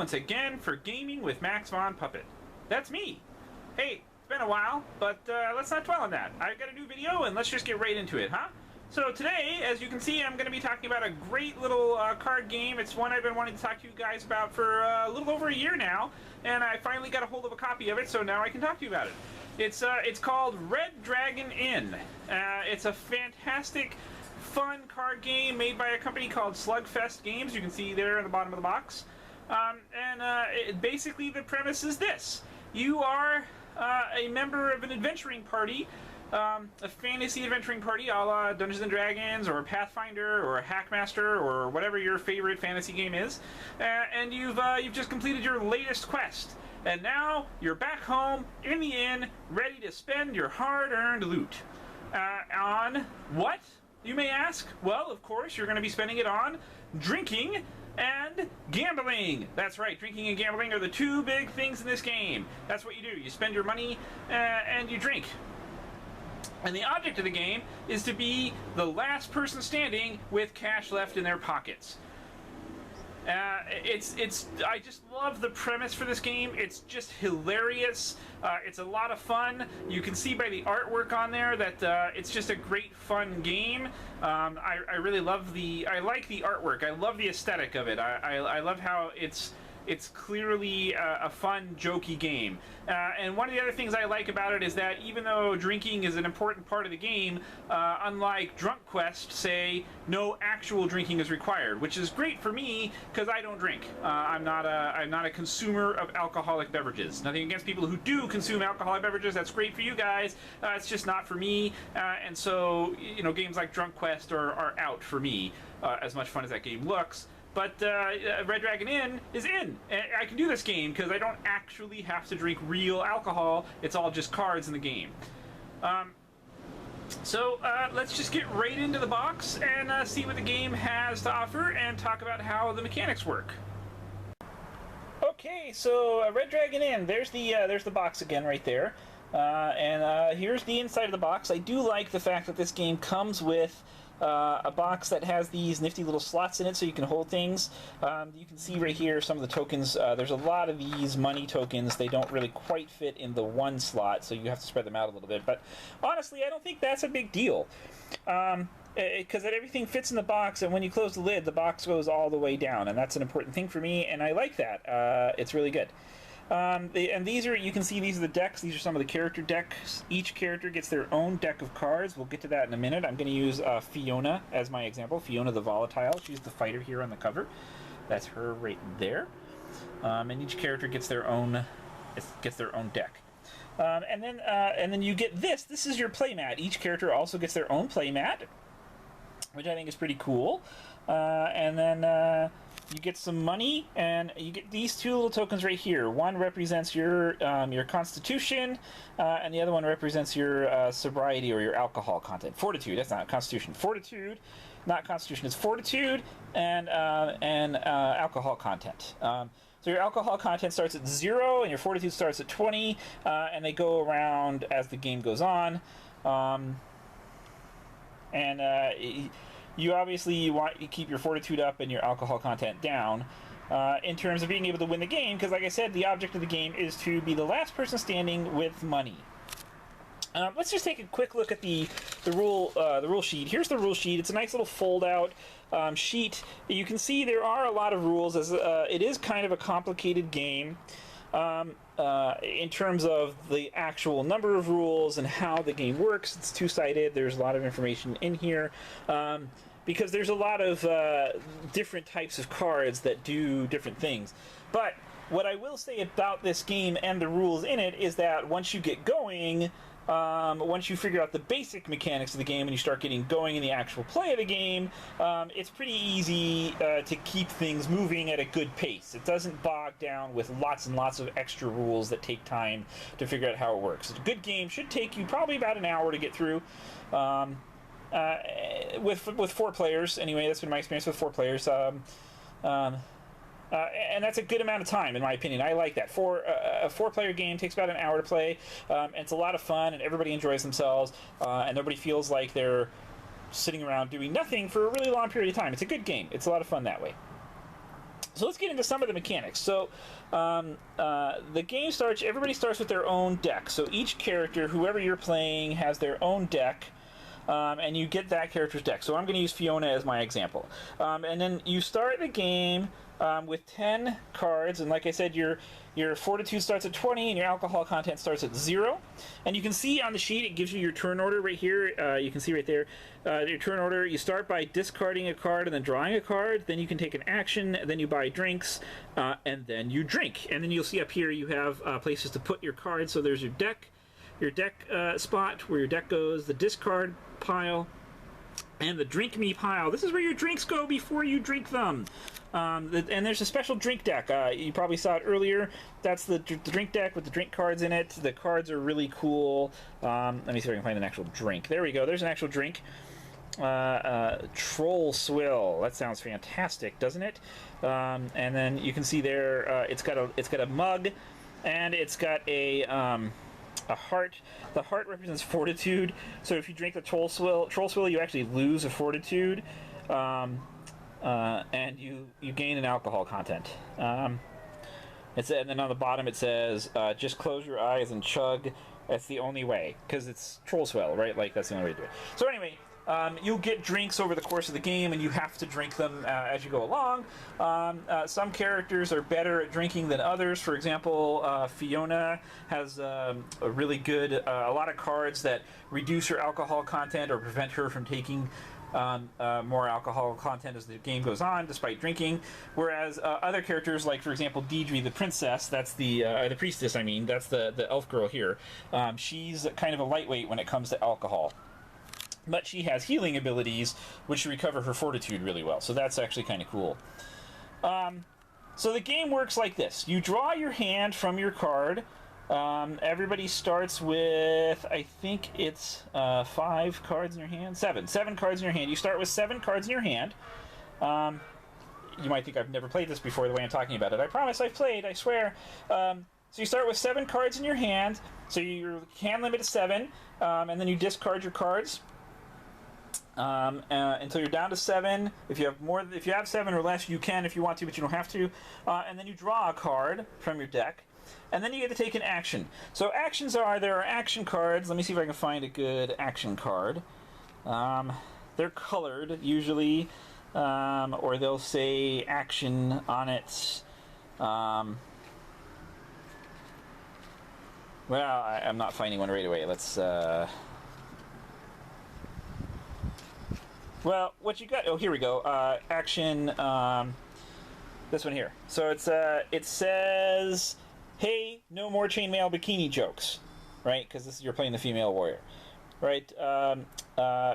once again for Gaming with Max Von Puppet. That's me. Hey, it's been a while, but let's not dwell on that. I've got a new video, and let's just get right into it, huh? So today, as you can see, I'm going to be talking about a great little card game. It's one I've been wanting to talk to you guys about for a little over a year now, and I finally got a hold of a copy of it, so now I can talk to you about it. It's called Red Dragon Inn. It's a fantastic, fun card game made by a company called Slugfest Games. You can see there at the bottom of the box. Basically the premise is this. You are a member of an adventuring party, a fantasy adventuring party a la Dungeons & Dragons or Pathfinder or Hackmaster or whatever your favorite fantasy game is, and you've just completed your latest quest. And now you're back home in the inn, ready to spend your hard-earned loot. On what, you may ask? Well, of course, you're going to be spending it on drinking and gambling. That's right, drinking and gambling are the two big things in this game. That's what you do. You spend your money and you drink. And the object of the game is to be the last person standing with cash left in their pockets. I just love the premise for this game. It's just hilarious. It's a lot of fun. You can see by the artwork on there that it's just a great fun game. I really love I like the artwork. I love the aesthetic of it. I love how it's clearly a fun, jokey game. And one of the other things I like about it is that even though drinking is an important part of the game, unlike Drunk Quest, say, no actual drinking is required, which is great for me because I don't drink. I'm not a consumer of alcoholic beverages. Nothing against people who do consume alcoholic beverages. That's great for you guys. It's just not for me. And so, you know, games like Drunk Quest are out for me, as much fun as that game looks. But Red Dragon Inn is in. I can do this game because I don't actually have to drink real alcohol. It's all just cards in the game. So let's just get right into the box and see what the game has to offer and talk about how the mechanics work. Okay, so Red Dragon Inn. There's the box again right there. Here's the inside of the box. I do like the fact that this game comes with a box that has these nifty little slots in it so you can hold things. You can see right here some of the tokens. There's a lot of these money tokens. They don't really quite fit in the one slot, so you have to spread them out a little bit. But honestly, I don't think that's a big deal. Because everything fits in the box, and when you close the lid, the box goes all the way down, and that's an important thing for me, and I like that. It's really good. And these are, you can see these are the decks. These are some of the character decks. Each character gets their own deck of cards. We'll get to that in a minute. I'm going to use Fiona as my example. Fiona the Volatile. She's the fighter here on the cover. That's her right there. And each character gets their own deck. And then you get this. This is your playmat. Each character also gets their own playmat, which I think is pretty cool. And then you get some money, and you get these two little tokens right here. One represents your constitution, and the other one represents your sobriety or your alcohol content. Fortitude. That's not constitution. Fortitude, not constitution. It's fortitude and alcohol content. So your alcohol content starts at 0, and your fortitude starts at 20, and they go around as the game goes on. You obviously want to keep your fortitude up and your alcohol content down in terms of being able to win the game, because like I said, the object of the game is to be the last person standing with money. Let's just take a quick look at the rule sheet. Here's the rule sheet. It's a nice little fold-out sheet. You can see there are a lot of rules, as it is kind of a complicated game. In terms of the actual number of rules and how the game works. It's two-sided. There's a lot of information in here because there's a lot of different types of cards that do different things. But what I will say about this game and the rules in it is that once you get going, once you figure out the basic mechanics of the game and you start getting going in the actual play of the game, it's pretty easy to keep things moving at a good pace. It doesn't bog down with lots and lots of extra rules that take time to figure out how it works. A good game should take you probably about an hour to get through. With 4 players, anyway, that's been my experience with 4 players. And that's a good amount of time, in my opinion. I like that. A 4-player game takes about an hour to play, and it's a lot of fun, and everybody enjoys themselves, and nobody feels like they're sitting around doing nothing for a really long period of time. It's a good game. It's a lot of fun that way. So let's get into some of the mechanics. So the game starts, everybody starts with their own deck. So each character, whoever you're playing, has their own deck. And you get that character's deck. So I'm going to use Fiona as my example. And then you start the game with 10 cards, and like I said, your fortitude starts at 20 and your alcohol content starts at 0. And you can see on the sheet, it gives you your turn order right here. You can see right there, your turn order. You start by discarding a card and then drawing a card. Then you can take an action, then you buy drinks, and then you drink. And then you'll see up here you have places to put your cards. So there's your deck spot where your deck goes, the discard pile, and the drink me pile. This is where your drinks go before you drink them. And there's a special drink deck. You probably saw it earlier. That's the drink deck with the drink cards in it. The cards are really cool. Let me see if I can find an actual drink. There we go. There's an actual drink. Troll Swill. That sounds fantastic, doesn't it? And then you can see there, it's got a mug, and it's got a heart. The heart represents fortitude. So if you drink the Troll Swill, you actually lose a fortitude. And you gain an alcohol content. And then on the bottom it says, just close your eyes and chug. That's the only way, because it's Troll Swell, right? Like, that's the only way to do it. So anyway, you'll get drinks over the course of the game, and you have to drink them as you go along. Some characters are better at drinking than others. For example, Fiona has a really good, a lot of cards that reduce her alcohol content or prevent her from taking more alcohol content as the game goes on, despite drinking. Whereas other characters, like for example Deidre, the princess, that's the priestess. I mean, that's the elf girl here. She's kind of a lightweight when it comes to alcohol, but she has healing abilities which recover her fortitude really well. So that's actually kind of cool. So the game works like this: you draw your hand from your card. Everybody starts with, I think it's 5 cards in your hand? 7 cards in your hand. You start with 7 cards in your hand. You might think I've never played this before the way I'm talking about it. I promise I've played, I swear. So you start with 7 cards in your hand. So your hand limit is 7, and then you discard your cards until you're down to 7. If you have 7 or less, you can if you want to, but you don't have to. And then you draw a card from your deck. And then you get to take an action. So actions there are action cards. Let me see if I can find a good action card. They're colored, usually, or they'll say action on it. Well, I'm not finding one right away. Let's... Well, what you got... Oh, here we go. Action... this one here. So it says... Hey, no more chainmail bikini jokes, right? Because you're playing the female warrior, right?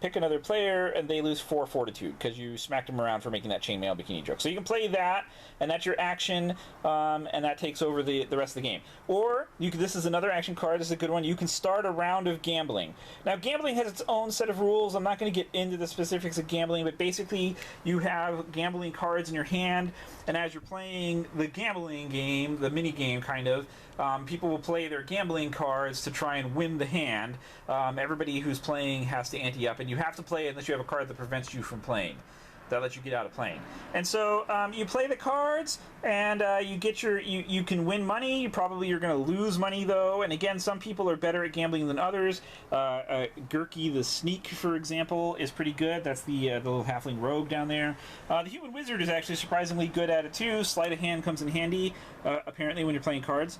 Pick another player, and they lose 4 fortitude because you smacked them around for making that chainmail bikini joke. So you can play that, and that's your action, and that takes over the rest of the game. Or this is another action card. This is a good one. You can start a round of gambling. Now, gambling has its own set of rules. I'm not going to get into the specifics of gambling, but basically, you have gambling cards in your hand, and as you're playing the gambling game, the mini game kind of, people will play their gambling cards to try and win the hand. Everybody who's playing has to ante up, and you have to play unless you have a card that prevents you from playing, that lets you get out of playing. And so you play the cards, and you get you can win money. You're going to lose money though. And again, some people are better at gambling than others. Gurky the Sneak, for example, is pretty good. That's the little halfling rogue down there. The human wizard is actually surprisingly good at it too. Sleight of hand comes in handy, apparently, when you're playing cards.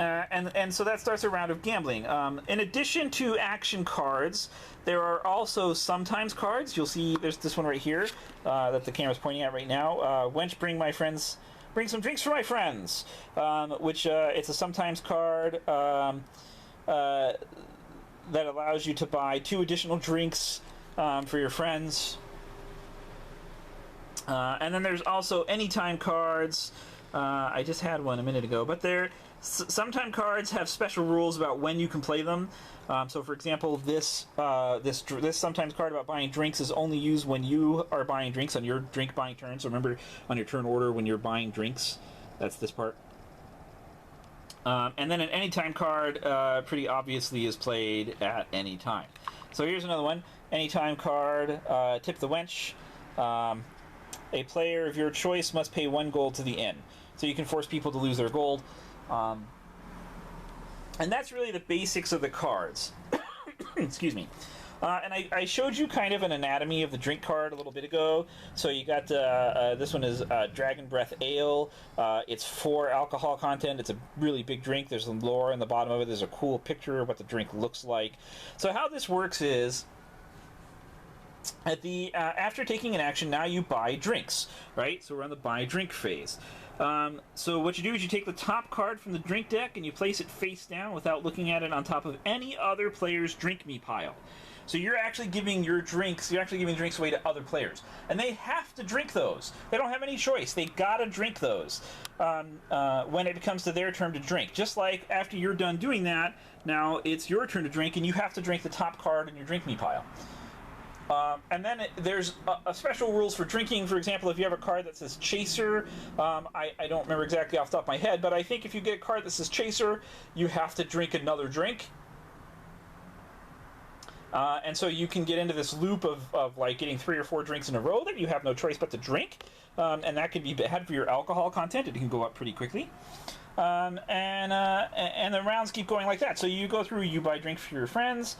And so that starts a round of gambling. In addition to action cards, there are also sometimes cards. You'll see there's this one right here that the camera's pointing at right now. Wench, bring some drinks for my friends. Which it's a sometimes card that allows you to buy 2 additional drinks for your friends. And then there's also anytime cards. I just had one a minute ago, but sometimes cards have special rules about when you can play them. So, for example, this sometimes card about buying drinks is only used when you are buying drinks on your drink buying turn. So remember, on your turn order when you're buying drinks, that's this part. And then an anytime card, pretty obviously, is played at any time. So here's another one. Anytime card, Tip the Wench. A player of your choice must pay 1 gold to the inn. So you can force people to lose their gold. And that's really the basics of the cards. Excuse me. And I showed you kind of an anatomy of the drink card a little bit ago. So you got, this one is Dragon Breath Ale. It's 4 alcohol content. It's a really big drink. There's some lore on the bottom of it. There's a cool picture of what the drink looks like. So how this works is, at the after taking an action, now you buy drinks, right? So we're on the buy drink phase. So what you do is you take the top card from the drink deck and you place it face down without looking at it on top of any other player's drink me pile. So you're actually giving your drinks, you're actually giving drinks away to other players. And they have to drink those. They don't have any choice. They gotta drink those when it comes to their turn to drink. Just like after you're done doing that, now it's your turn to drink and you have to drink the top card in your drink me pile. And then there's a special rules for drinking. For example, if you have a card that says Chaser, I don't remember exactly off the top of my head, but I think if you get a card that says Chaser, you have to drink another drink. And so you can get into this loop of like getting 3 or 4 drinks in a row that you have no choice but to drink. And that can be bad for your alcohol content. It can go up pretty quickly. And the rounds keep going like that. So you go through, you buy drinks for your friends.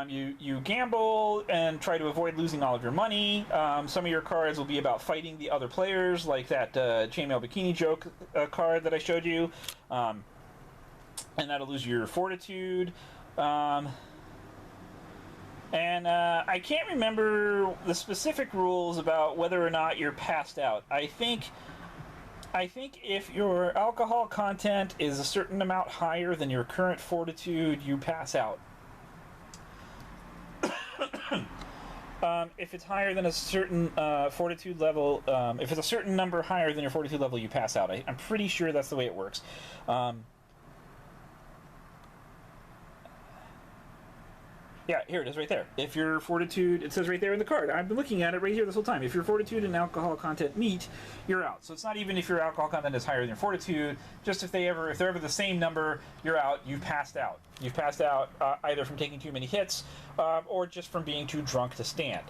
You gamble and try to avoid losing all of your money. Some of your cards will be about fighting the other players, like that Chainmail Bikini Joke card that I showed you. And that'll lose your fortitude. And I can't remember the specific rules about whether or not you're passed out. I think if your alcohol content is a certain amount higher than your current fortitude, you pass out. If it's higher than a certain fortitude level, if it's a certain number higher than your fortitude level, you pass out. I'm pretty sure that's the way it works. Yeah, here it is right there. If your fortitude, it says right there in the card. I've been looking at it right here this whole time. If your fortitude and alcohol content meet, you're out. So it's not even if your alcohol content is higher than your fortitude. Just if they're ever the same number, you're out. You've passed out. You've passed out either from taking too many hits or just from being too drunk to stand.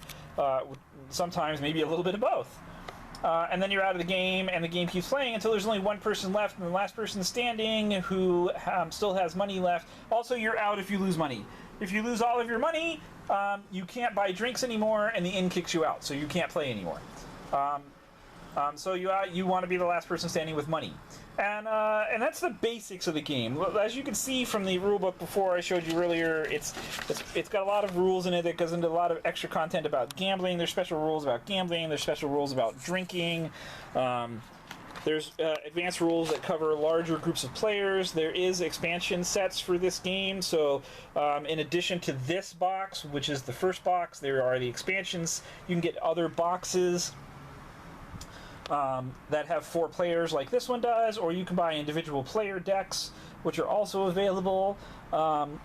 Sometimes maybe a little bit of both. And then you're out of the game, and the game keeps playing until there's only one person left, and the last person standing who still has money left. Also, you're out if you lose money. If you lose all of your money, you can't buy drinks anymore, and the inn kicks you out, so you can't play anymore. So you want to be the last person standing with money. And that's the basics of the game. As you can see from the rulebook before I showed you earlier, it's got a lot of rules in it. It goes into a lot of extra content about gambling. There's special rules about gambling. There's special rules about drinking. There's advanced rules that cover larger groups of players. There is expansion sets for this game. So in addition to this box, which is the first box, there are the expansions. You can get other boxes that have 4 players like this one does, or you can buy individual player decks, which are also available. And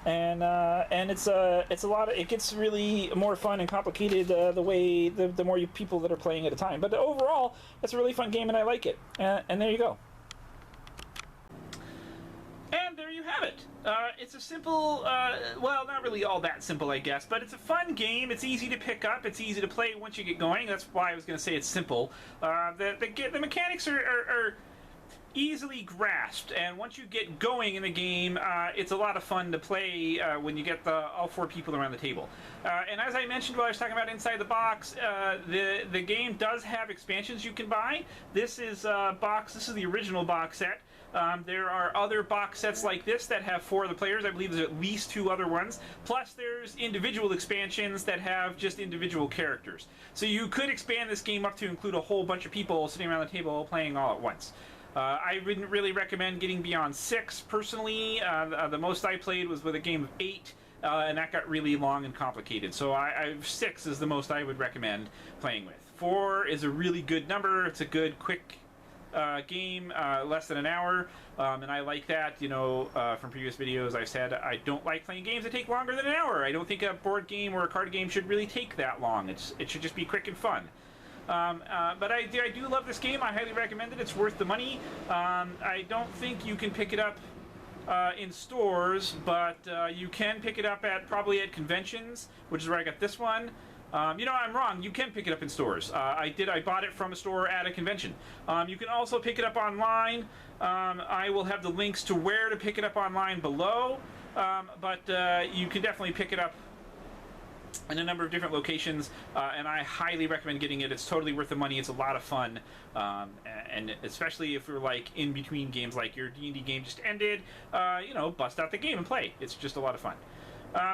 it's a lot of, it gets really more fun and complicated the more people that are playing at a time. But overall, it's a really fun game and I like it. And there you go. And there you have it. It's a simple, well, not really all that simple, I guess, but it's a fun game. It's easy to pick up. It's easy to play once you get going. That's why I was going to say it's simple. The mechanics are easily grasped, and once you get going in the game, it's a lot of fun to play when you get all 4 people around the table. And as I mentioned while I was talking about Inside the Box, the game does have expansions you can buy. This is the original box set. There are other box sets like this that have 4 of the players. I believe there's at least 2 other ones. Plus there's individual expansions that have just individual characters. So you could expand this game up to include a whole bunch of people sitting around the table playing all at once. I wouldn't really recommend getting beyond 6 personally. The most I played was with a game of 8, and that got really long and complicated. So 6 is the most I would recommend playing with. 4 is a really good number. It's a good, quick game, less than an hour, and I like that. You know, from previous videos I've said I don't like playing games that take longer than an hour. I don't think a board game or a card game should really take that long. It should just be quick and fun. But I do love this game. I highly recommend it. It's worth the money. I don't think you can pick it up in stores, but you can pick it up probably at conventions, which is where I got this one. You know, I'm wrong. You can pick it up in stores. I bought it from a store at a convention. You can also pick it up online. I will have the links to where to pick it up online below. But you can definitely pick it up in a number of different locations, and I highly recommend getting it. It's totally worth the money. It's a lot of fun, and especially if you're like in between games, like your D&D game just ended, you know, bust out the game and play. It's just a lot of fun.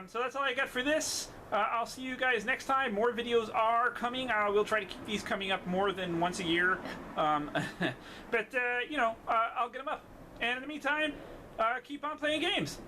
So that's all I got for this. I'll see you guys next time. More videos are coming. We'll try to keep these coming up more than once a year, but you know, I'll get them up. And in the meantime, keep on playing games.